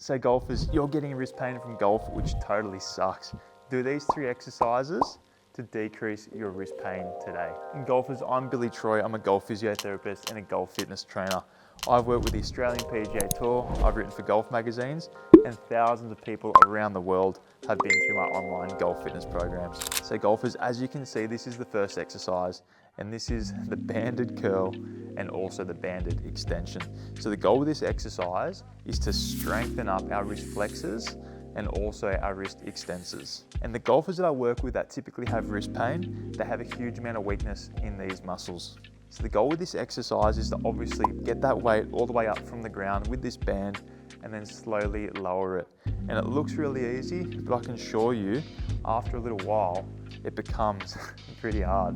So golfers, you're getting wrist pain from golf, which totally sucks. Do these 3 exercises to decrease your wrist pain today. And golfers, I'm Billy Troy. I'm a golf physiotherapist and a golf fitness trainer. I've worked with the Australian PGA Tour, I've written for golf magazines, and thousands of people around the world have been through my online golf fitness programs. So golfers, as you can see, this is the first exercise, and this is the banded curl and also the banded extension. So the goal with this exercise is to strengthen up our wrist flexors and also our wrist extensors. And the golfers that I work with that typically have wrist pain, they have a huge amount of weakness in these muscles. So the goal with this exercise is to obviously get that weight all the way up from the ground with this band and then slowly lower it. And it looks really easy, but I can assure you, after a little while, it becomes pretty hard.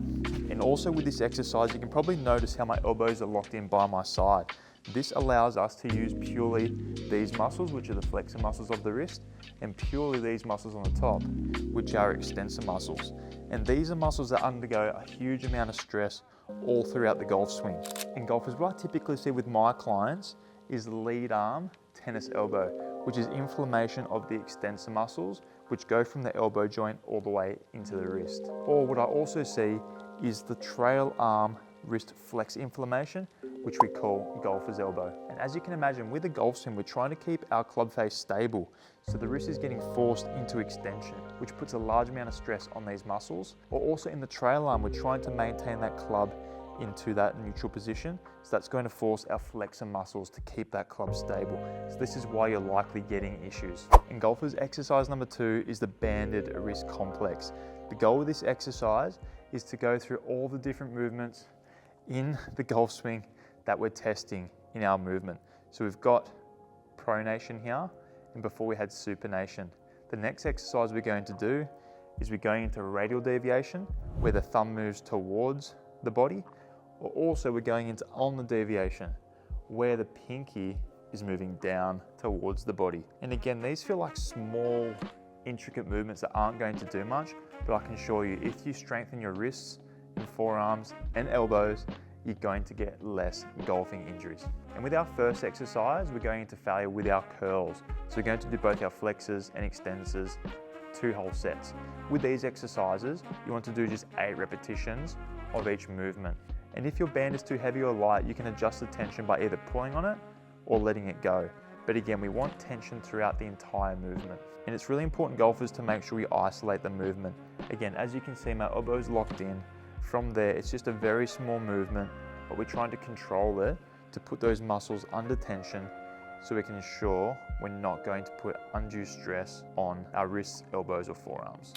And also with this exercise, you can probably notice how my elbows are locked in by my side. This allows us to use purely these muscles, which are the flexor muscles of the wrist, and purely these muscles on the top, which are extensor muscles. And these are muscles that undergo a huge amount of stress all throughout the golf swing. And golfers, what I typically see with my clients is lead arm tennis elbow, which is inflammation of the extensor muscles, which go from the elbow joint all the way into the wrist. Or what I also see is the trail arm wrist flex inflammation, which we call golfer's elbow. And as you can imagine, with a golf swing, we're trying to keep our club face stable. So the wrist is getting forced into extension, which puts a large amount of stress on these muscles. Or also in the trail arm, we're trying to maintain that club into that neutral position. So that's going to force our flexor muscles to keep that club stable. So this is why you're likely getting issues. In golfers, exercise number 2 is the banded wrist complex. The goal of this exercise is to go through all the different movements in the golf swing that we're testing in our movement. So we've got pronation here, and before we had supination. The next exercise we're going to do is we're going into radial deviation, where the thumb moves towards the body, or also we're going into ulnar deviation, where the pinky is moving down towards the body. And again, these feel like small, intricate movements that aren't going to do much, but I can assure you, if you strengthen your wrists and forearms and elbows, you're going to get less golfing injuries. And with our first exercise, we're going into failure with our curls. So we're going to do both our flexors and extensors, 2 whole sets. With these exercises, you want to do just 8 repetitions of each movement. And if your band is too heavy or light, you can adjust the tension by either pulling on it or letting it go. But again, we want tension throughout the entire movement. And it's really important, golfers, to make sure we isolate the movement. Again, as you can see, my elbow's locked in. From there, it's just a very small movement, but we're trying to control it to put those muscles under tension so we can ensure we're not going to put undue stress on our wrists, elbows, or forearms.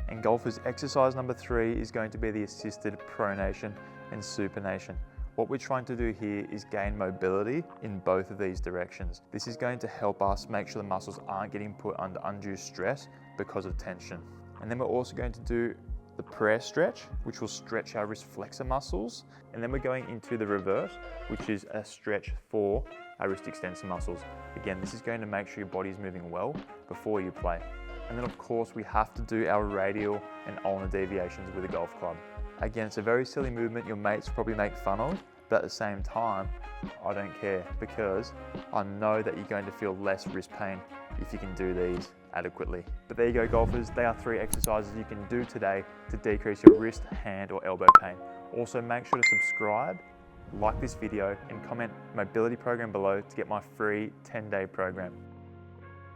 And golfers, exercise number 3 is going to be the assisted pronation and supination. What we're trying to do here is gain mobility in both of these directions. This is going to help us make sure the muscles aren't getting put under undue stress because of tension. And then we're also going to do the prayer stretch, which will stretch our wrist flexor muscles. And then we're going into the reverse, which is a stretch for our wrist extensor muscles. Again, this is going to make sure your body is moving well before you play. And then of course, we have to do our radial and ulnar deviations with a golf club. Again, it's a very silly movement your mates probably make fun of, but at the same time, I don't care, because I know that you're going to feel less wrist pain if you can do these adequately. But there you go, golfers. They are 3 exercises you can do today to decrease your wrist, hand, or elbow pain. Also, make sure to subscribe, like this video, and comment mobility program below to get my free 10-day program.